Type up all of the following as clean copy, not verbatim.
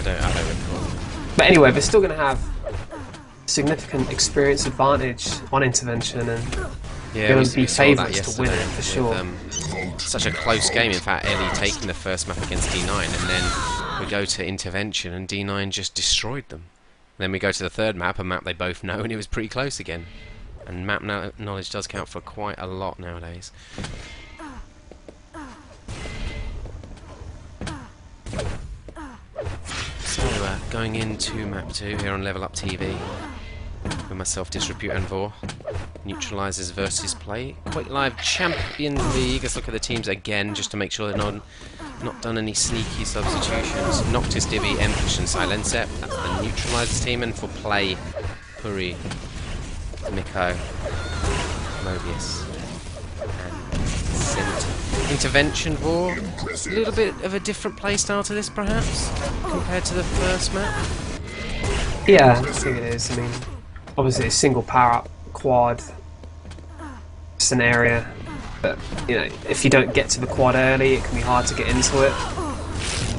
don't recall. But anyway, they're still going to have significant experience advantage on intervention, and going to be favourites to win it for sure. Such a close game. In fact, Ellie taking the first map against D9, and then we go to intervention, and D9 just destroyed them. Then we go to the third map, a map they both know, and it was pretty close again. And map knowledge does count for quite a lot nowadays. So, going into map 2 here on Level Up TV with myself, Disrepute and Vor. Neutralizers versus play. Quick Live Champion League. Let's look at the teams again just to make sure they're not done any sneaky substitutions. Noctis, Divi, Empush and Silencep. That's the Neutralizers team. And for play, Puri, Miko, Mobius and Center. Intervention Vor. A little bit of a different playstyle to this perhaps compared to the first map. Yeah, I think it is. I mean, obviously a single power up quad scenario, but you know, if you don't get to the quad early, it can be hard to get into it.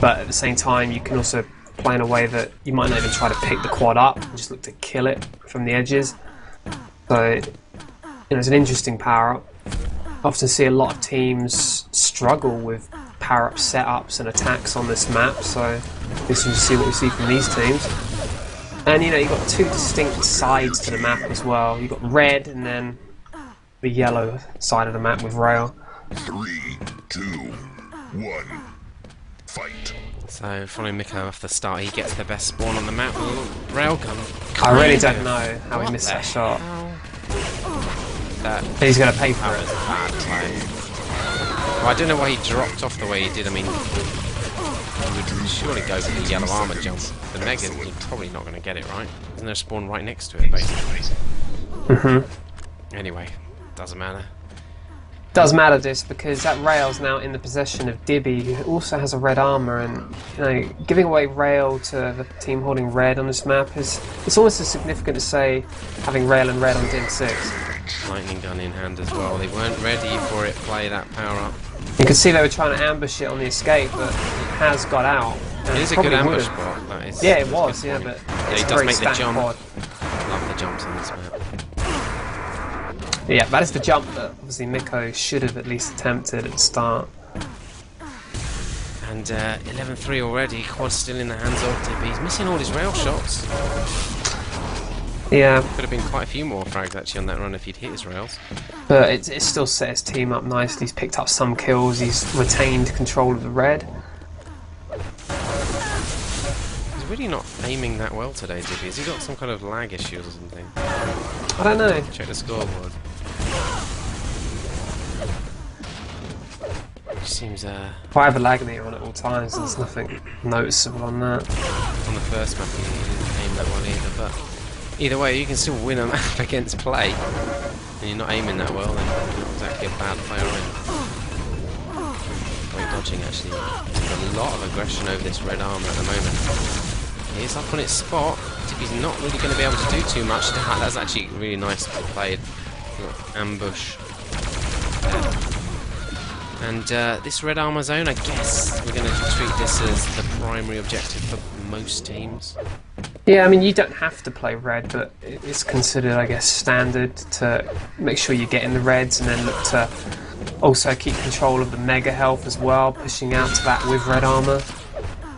But at the same time, you can also play in a way that you might not even try to pick the quad up and just look to kill it from the edges. So, you know, it's an interesting power up. I often see a lot of teams struggle with power up setups and attacks on this map, so this is to see what we see from these teams. And you know, you've got two distinct sides to the map as well. You've got red and then the yellow side of the map with rail. 3, 2, 1, fight. So following Miko off the start, he gets the best spawn on the map with a little railgun. I really don't know how he missed that shot. He's going to pay for it. Bad play. Well, I don't know why he dropped off the way he did. I mean, he would surely go for the yellow armor jump. The Mega, he's probably not going to get it, right? Isn't there a spawn right next to it, basically? Anyway, doesn't matter. Does matter this because that rail's now in the possession of Dibby, who also has a red armor, and you know, giving away rail to the team holding red on this map is it's almost as significant as say having rail and red on Dim 6. Lightning gun in hand as well. They weren't ready for it. Play that power up. You can see they were trying to ambush it on the escape, but it has got out. It is a good ambush spot. That is, yeah, it was. Yeah, but yeah, he does make the jump. Love the jumps on this map. Yeah, that is the jump that obviously Miko should have at least attempted at the start. And 11-3 already. Quad still in the hands of Dibby. He's missing all his rail shots. Yeah. Could have been quite a few more frags actually on that run if he'd hit his rails. But it still set his team up nicely. He's picked up some kills. He's retained control of the red. He's really not aiming that well today, Dibby. Has he got some kind of lag issues or something? I don't know. Check the scoreboard. Seems If I have a lag meter on at all times, there's nothing noticeable on that. On the first map, he didn't aim that well either, but either way, you can still win a map against play, and you're not aiming that well, then you're not exactly a bad player in. Great dodging actually. There's a lot of aggression over this red armor at the moment. He is up on its spot. He's not really going to be able to do too much. That's actually really nice played. Ambush. And this red armor zone, I guess we're going to treat this as the primary objective for most teams. Yeah, I mean, you don't have to play red, but it's considered, I guess, standard to make sure you get in the reds and then look to also keep control of the mega health as well, pushing out to that with red armor.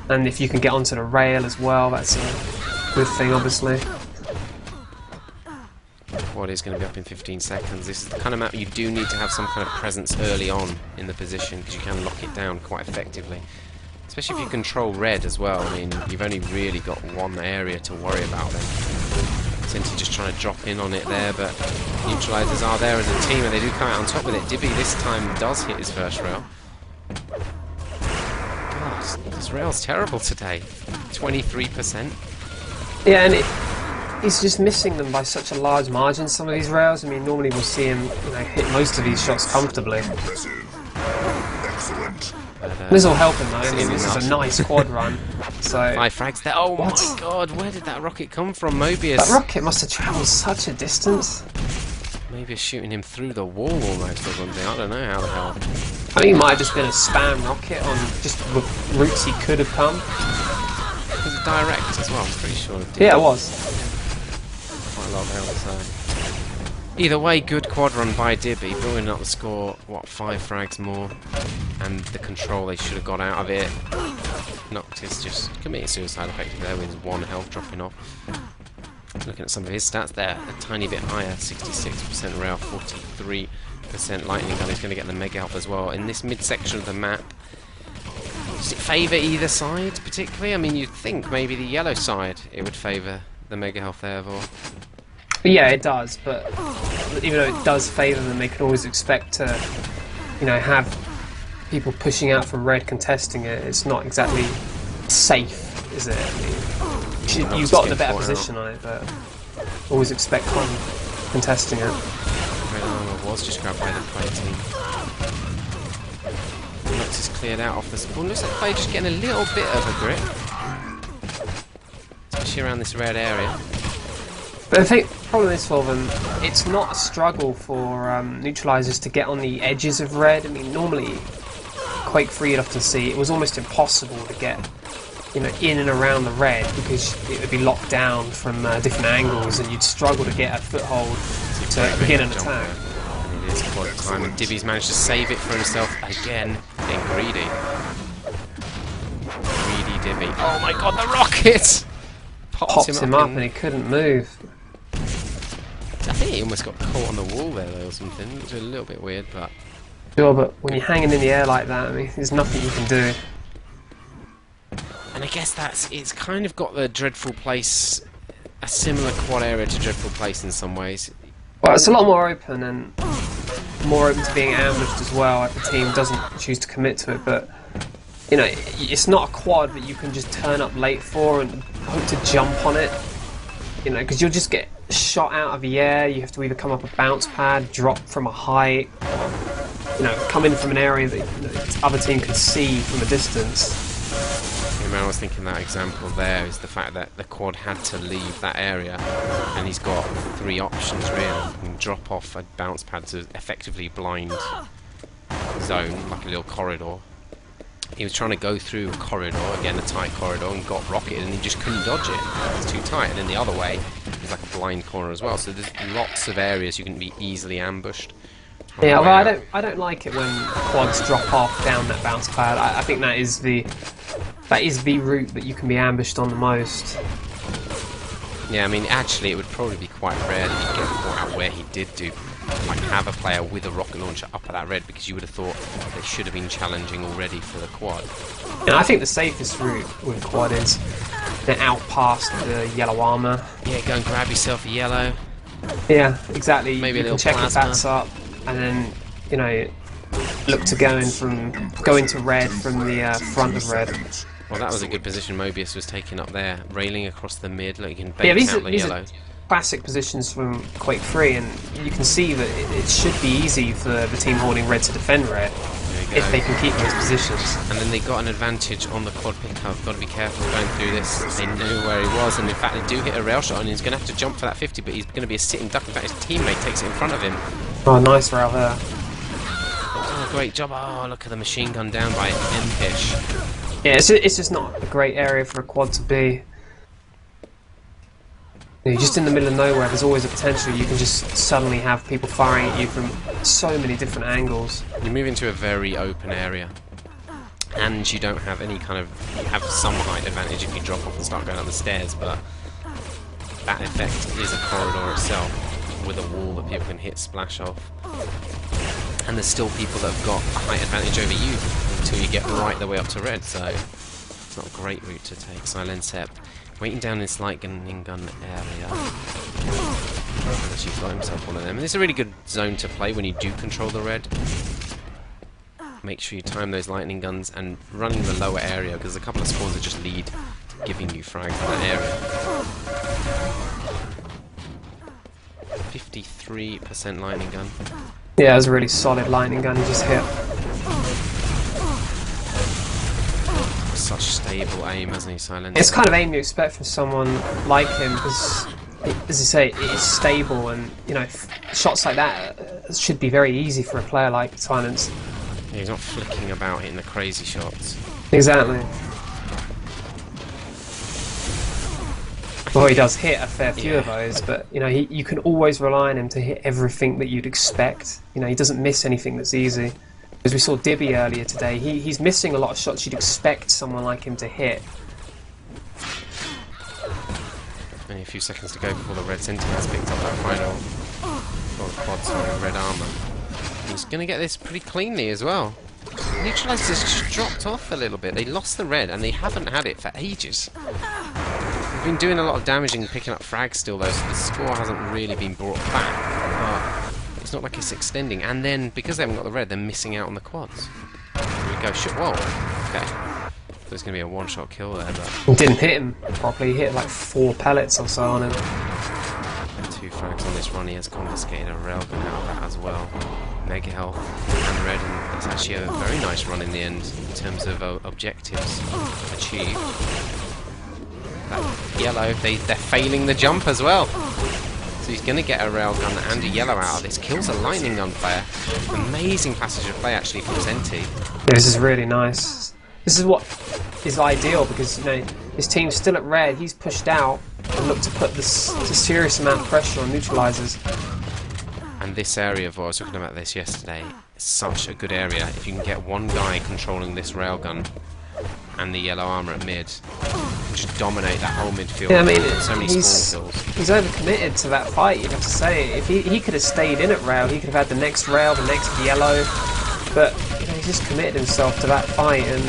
And if you can get onto the rail as well, that's a good thing, obviously. Quad is going to be up in 15 seconds. This is the kind of map you do need to have some kind of presence early on in the position because you can lock it down quite effectively. Especially if you control red as well. I mean, you've only really got one area to worry about then. Essentially just trying to drop in on it there, but neutralizers are there as a team and they do come out on top with it. Dibby this time does hit his first rail. God, this rail's terrible today. 23%. Yeah, and he's just missing them by such a large margin, some of these rails. I mean, normally we'll see him, you know, hit most of these shots comfortably. Excellent. This will help him though. I mean, this is a nice quad run. So 5 frags there. Oh my god, where did that rocket come from, Mobius? That rocket must have travelled such a distance. Maybe shooting him through the wall almost or something. I don't know how the hell. I think it might have just been a spam rocket on just the routes he could have come. Was it direct as well? I'm pretty sure. Yeah, it was. Quite a lot of health, so. Either way, good quad run by Dibby, building up the score, what, 5 frags more, and the control they should have got out of it. Noctis just committing suicide effectively there with 1 health dropping off. Looking at some of his stats there, a tiny bit higher, 66% rail, 43% lightning gun. He's going to get the mega health as well. In this midsection of the map, does it favour either side particularly? I mean, you'd think maybe the yellow side it would favour the mega health there, Vor. Yeah, it does, but even though it does favour them, they can always expect to, have people pushing out from red contesting it. It's not exactly safe, is it? I mean, you've got the better position on it, but always expect contesting it. Red armor was just grabbed by the play team. Lux is cleared out off the spawn. Looks like play just getting a little bit of a grip, especially around this red area. But I think the problem is for them, it's not a struggle for neutralizers to get on the edges of red. I mean, normally, Quake 3 you'd often see it was almost impossible to get, in and around the red because it would be locked down from different angles, and you'd struggle to get a foothold to begin an attack. And it is quad time, and Dibby's managed to save it for himself again, being greedy. Greedy Dibby. Oh my god, the rocket! Popped him up and he couldn't move. I think he almost got caught on the wall there though or something, which is a little bit weird, but... Sure, but when you're hanging in the air like that, I mean, there's nothing you can do. And I guess it's kind of got the Dreadful Place, a similar quad area to Dreadful Place in some ways. Well, it's a lot more open and more open to being ambushed as well if the team doesn't choose to commit to it, but it's not a quad that you can just turn up late for and hope to jump on it, because you'll just get shot out of the air. You have to either come up a bounce pad, drop from a height, come in from an area that the other team can see from a distance. I was thinking that example there is the fact that the quad had to leave that area, and he's got 3 options really. He can drop off a bounce pad to effectively blind zone, like a little corridor. He was trying to go through a corridor, again a tight corridor, and got rocketed, and he just couldn't dodge it. It's too tight. And then the other way is like a blind corner as well. So there's lots of areas you can be easily ambushed. Yeah, although I don't like it when quads drop off down that bounce pad. I think that is the route that you can be ambushed on the most. Yeah, I mean, actually, it would probably be quite rare that you'd get caught out where he did have a player with a rocket launcher up at that red, because you would have thought they should have been challenging already for the quad. I think the safest route with quad is out past the yellow armor. Yeah, go and grab yourself a yellow. Yeah, exactly. Maybe you a little can check plasma. if that's up, and then look to go into red from the front of red. Well, that was a good position Mobius was taking up there, railing across the mid. Look, you can bait Yeah, out the these yellow. are classic positions from Quake 3, and you can see that it should be easy for the team holding red to defend red if they can keep those positions. And then they got an advantage on the quad pickup. Got to be careful going through this. They knew where he was, and in fact they do hit a rail shot, and he's going to have to jump for that 50, but he's going to be a sitting duck. In fact, his teammate takes it in front of him. Oh, nice rail there. Oh, great job. Oh, look at the machine gun down by Impish. Yeah, it's just not a great area for a quad to be. You're just in the middle of nowhere. There's always a potential you can just suddenly have people firing at you from so many different angles. You move into a very open area, and you don't have any kind of... You have some height advantage if you drop off and start going up the stairs, but that effect is a corridor itself with a wall that people can hit splash off. And there's still people that have got a height advantage over you until you get right the way up to red, so it's not a great route to take. Silencep waiting down this lightning gun area. Unless you've got himself one of them. And it's a really good zone to play when you do control the red. Make sure you time those lightning guns and running the lower area, because a couple of spawns that just lead to giving you frags in that area. 53% lightning gun. Yeah, it was a really solid lightning gun he just hit. Such stable aim, hasn't he, Silence? It's kind of aim you expect from someone like him, because, as you say, it is stable, and shots like that should be very easy for a player like Silence. Yeah, he's not flicking about hitting the crazy shots. Exactly. Well, he does hit a fair few Yeah. of those, but you know, you can always rely on him to hit everything that you'd expect. You know, he doesn't miss anything that's easy. As we saw Dibby earlier today, he's missing a lot of shots you'd expect someone like him to hit. Only a few seconds to go before the red Senti has picked up that final, or the quad, sorry, red armor. He's going to get this pretty cleanly as well. Neutralizers just dropped off a little bit. They lost the red and they haven't had it for ages. They've been doing a lot of damage and picking up frags still though, so the score hasn't really been brought back. But it's not like it's extending. And then, because they haven't got the red, they're missing out on the quads. Here we go. Whoa. Okay. There's going to be a one-shot kill there, but... Didn't hit him properly. He hit like 4 pellets or so on him. 2 frags on this run. He has confiscated a railgun out of that as well. Mega health and red, and it's actually a very nice run in the end in terms of objectives achieved. That yellow, they're failing the jump as well. So he's going to get a railgun and a yellow out of this. Kills a lightning gun player. Amazing passage of play actually from Senti. Yeah, this is really nice. This is what is ideal because, you know, his team's still at red. He's pushed out and looked to put a serious amount of pressure on neutralizers. And this area, I was talking about this yesterday, is such a good area. If you can get one guy controlling this railgun and the yellow armor at mid, just dominate that whole midfield. Yeah, I mean, so many spawn kills. He's overcommitted to that fight, you'd have to say. If he could have stayed in at rail, he could have had the next rail, the next yellow. But you know, he's just committed himself to that fight, and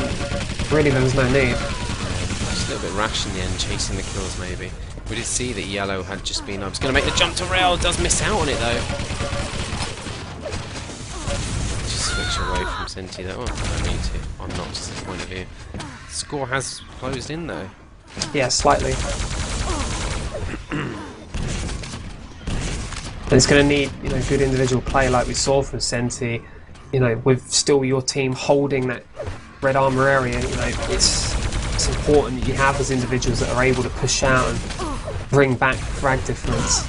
really there was no need. Just a little bit rash in the end, chasing the kills maybe. We did see that yellow had just been... I was going to make the jump to rail, does miss out on it though. Just switch away from Senti though. Oh, I don't need to. I'm not, just the point of view. Score has closed in though. Yeah, slightly. And it's going to need, you know, good individual play like we saw from Senti. You know, with still your team holding that red armor area. You know, it's important that you have those individuals that are able to push out and bring back frag difference.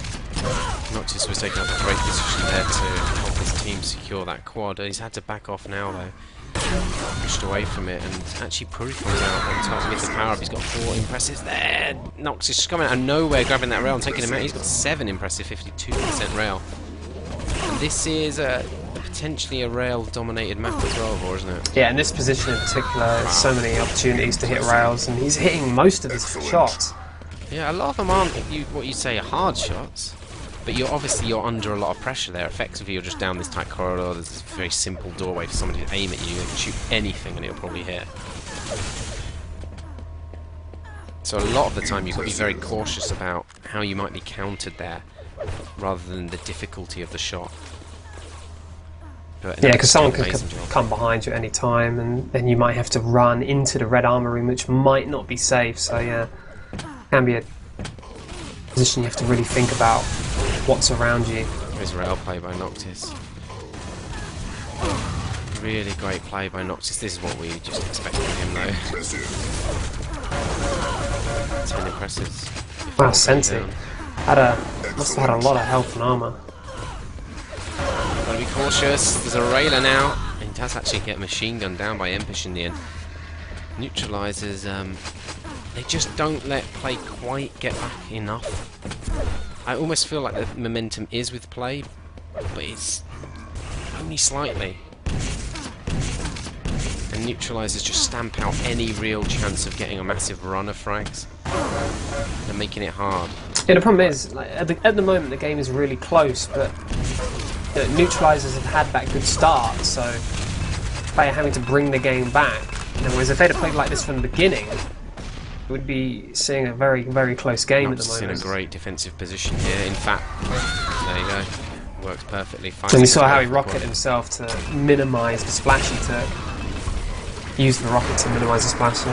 Noctis was taking up a great position there to help his team secure that quad. He's had to back off now though. Pushed away from it, and actually Puri comes out on top with the power up. He's got 4 impressives there. Noctis just coming out of nowhere, grabbing that rail and taking him out. He's got 7 impressive, 52% rail. And this is potentially a rail-dominated map as well, Vor, isn't it? Yeah, in this position in particular, there's so many opportunities to hit rails, and he's hitting most of his shots. Yeah, a lot of them aren't what you say are hard shots, but you're under a lot of pressure there. Effectively, you're just down this tight corridor. There's this very simple doorway for somebody to aim at you. They can shoot anything, and it'll probably hit. So a lot of the time, you've got to be very cautious about how you might be countered there, rather than the difficulty of the shot. Yeah, because someone could come behind you at any time, and then you might have to run into the red armor room, which might not be safe. So yeah, can be a position you have to really think about what's around you. There's rail play by Noctis. Really great play by Noctis. This is what we just expected of him though. 10 impressives. Wow, Senti must have had a lot of health and armor. Gotta be cautious. There's a railer now. And he does actually get machine gunned down by Empish in the end. Neutralizers, they just don't let play quite get back enough. I almost feel like the momentum is with play, but it's only slightly. And neutralizers just stamp out any real chance of getting a massive run of frags. They're making it hard. Yeah, the problem is, like, at the moment the game is really close, but you know, neutralizers have had that good start, so they're having to bring the game back. Whereas if they'd have played like this from the beginning, we'd be seeing a very, very close game at the moment. In a great defensive position here. In fact, there you go. Works perfectly fine. And we saw how he rocketed himself to minimise the splash he took. Used the rocket to minimise the splash.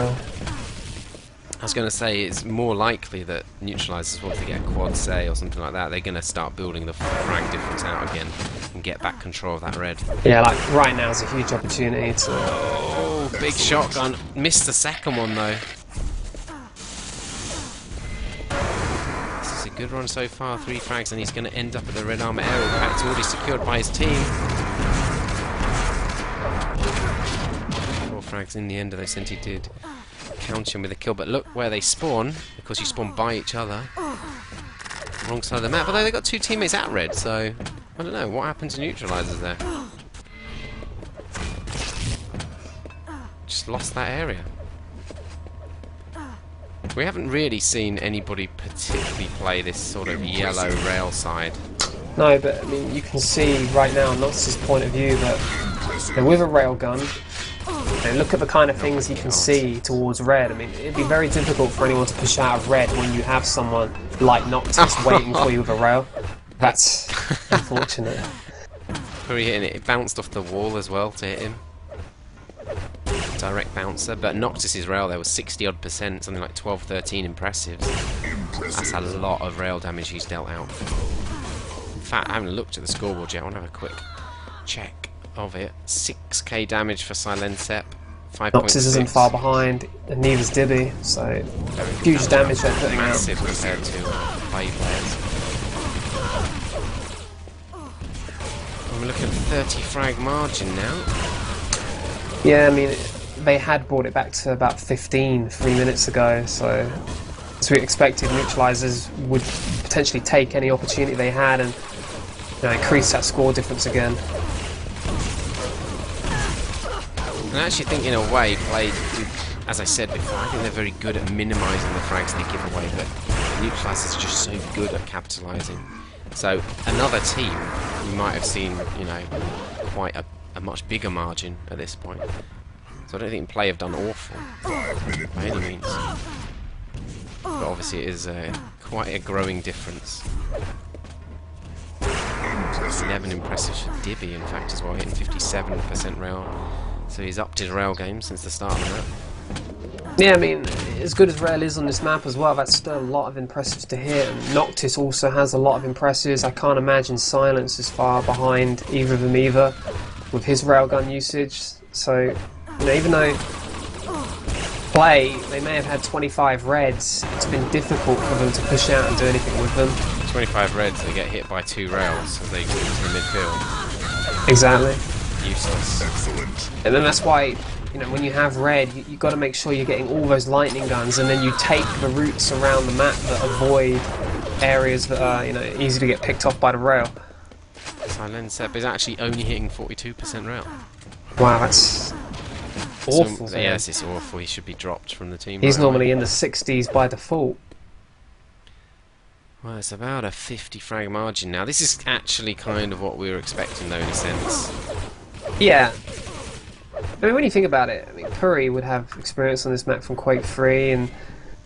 I was going to say, it's more likely that neutralizers, once they get a quad say or something like that, they're going to start building the frag difference out again and get back control of that red. Yeah, like right now is a huge opportunity to... Oh, big shotgun. Missed the second one though. This is a good run so far, 3 frags, and he's going to end up at the red armor area. In fact, it's already secured by his team. 4 frags in the end, though, Senti did countering with a kill, but look where they spawn, because you spawn by each other. Wrong side of the map, although they got two teammates at red, so I don't know, what happened to neutralizers there? Just lost that area. We haven't really seen anybody particularly play this sort of yellow rail side. No, but I mean, you can see right now, Noctis' point of view, that with a railgun, look at the kind of things you can see towards red. I mean, it'd be very difficult for anyone to push out of red when you have someone like Noctis waiting for you with a rail. That's unfortunate. Where are you hitting it? It bounced off the wall as well to hit him. Direct bouncer, but Noctis' rail there was 60-odd%, something like 12-13 impressives. That's a lot of rail damage he's dealt out. In fact, I haven't looked at the scoreboard yet. I want to have a quick check of it. 6k damage for Silensep. 5.6. Noctis isn't far behind, and neither's Dibby, so huge damage they're putting out. Massive compared to play players. And we're looking at 30 frag margin now. Yeah, I mean, they had brought it back to about 15 3 minutes ago, so as we expected, neutralizers would potentially take any opportunity they had and increase that score difference again. And I actually think, in a way, Play, as I said before, I think they're very good at minimising the frags they give away, but neutralizers are just so good at capitalising. So another team, you might have seen, quite a much bigger margin at this point. So I don't think Play have done awful by any means. But obviously it is quite a growing difference. 11 impressive for Dibby, in fact, as well, hitting 57% rail. So he's upped his rail game since the start of the map. Yeah, I mean, as good as rail is on this map as well, that's still a lot of impressives to hit. And Noctis also has a lot of impressives. I can't imagine Silence is far behind either of them either, with his railgun usage. So, even though Play, they may have had 25 reds, it's been difficult for them to push out and do anything with them. 25 reds, they get hit by 2 rails as they go into the midfield. Exactly. Useless. Excellent. And then that's why, when you have red, you've got to make sure you're getting all those lightning guns, and then you take the routes around the map that avoid areas that are, easy to get picked off by the rail. Silensep is actually only hitting 42% rail. Wow, that's awful. So, yes, it's awful. He should be dropped from the team. He's right normally away. in the 60s by default. Well, it's about a 50 frag margin now. This is actually kind of what we were expecting, though, in a sense. Yeah. I mean, when you think about it, Puri would have experience on this map from Quake 3, and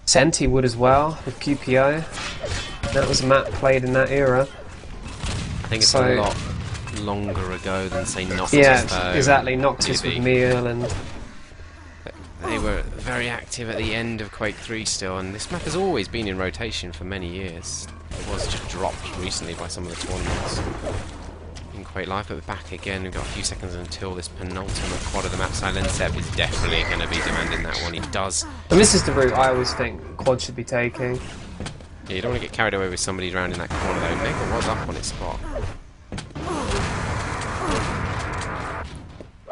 Senti would as well, with QPO. That was a map played in that era. I think it's a lot longer ago than, say, Noctis. Yeah, exactly. Noctis with Meal and... They were very active at the end of Quake 3 still, and this map has always been in rotation for many years. It was just dropped recently by some of the tournaments in Quake Live, but we're back again. We've got a few seconds until this penultimate quad of the map. Silensep is definitely going to be demanding that one. He does. And this is the route I always think Quad should be taking. Yeah, you don't want to get carried away with somebody around in that corner, though. Mega was up on its spot.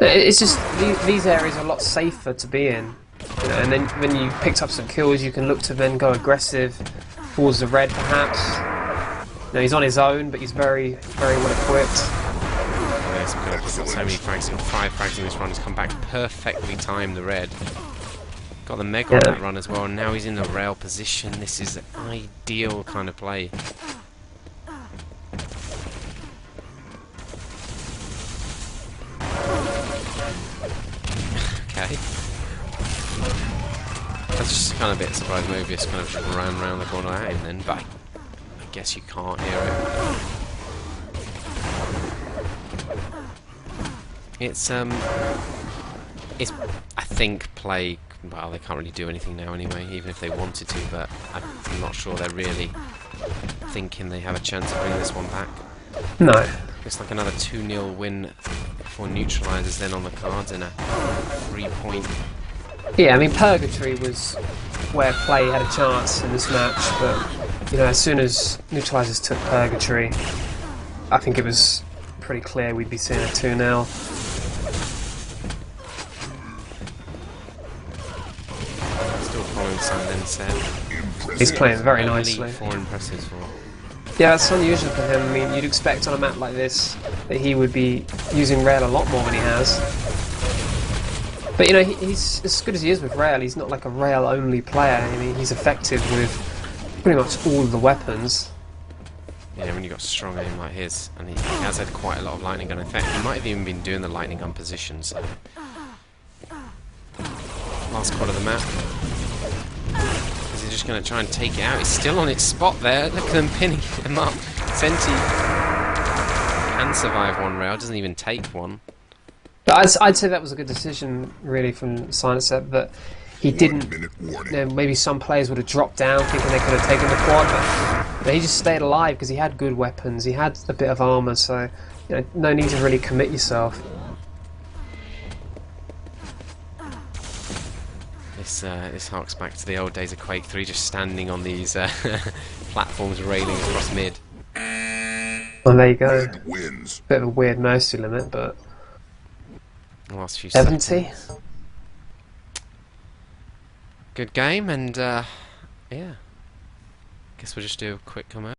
It's just these areas are a lot safer to be in, and then when you picked up some kills, you can look to then go aggressive towards the red, perhaps. He's on his own, but he's very, very well equipped. Oh, yes, he's got so many frags. He's got 5 frags in this run. He's come back perfectly timed the red. Got the Mega on that run as well, and now he's in the rail position. This is an ideal kind of play. Okay. I was just kind of a bit surprised Mobius kind of just ran around the corner at him then, but I guess you can't hear it. It's I think Play, well, they can't really do anything now anyway, even if they wanted to, but I'm not sure they're really thinking they have a chance to bring this one back. No. Looks like another 2-0 win for neutralizers then on the cards, and a 3-point. Yeah, I mean, Purgatory was where Play had a chance in this match, but as soon as neutralizers took Purgatory, I think it was pretty clear we'd be seeing a 2-0. Silent said. He's playing very Only nicely. 4 impressives for. Yeah, it's unusual for him. I mean, you'd expect on a map like this that he would be using rail a lot more than he has. But you know, he's as good as he is with rail. He's not like a rail-only player. I mean, he's effective with pretty much all of the weapons. Yeah, when you've got strong aim like his, and he has had quite a lot of lightning gun effect. He might have even been doing the lightning gun position, so... Last quad of the map. Is he just going to try and take it out? He's still on its spot there. Look at them pinning him up. Senti can survive one rail, doesn't even take one. But I'd say that was a good decision, really, from Silencer, that he didn't... You know, maybe some players would have dropped down thinking they could have taken the quad, but he just stayed alive because he had good weapons, he had a bit of armour, so you know, no need to really commit yourself. This harks back to the old days of Quake 3, just standing on these platforms railing across mid. Well, there you go. Red wins. Bit of a weird mercy limit, but... The last few 70? seconds. Good game, and yeah. Guess we'll just do a quick comment.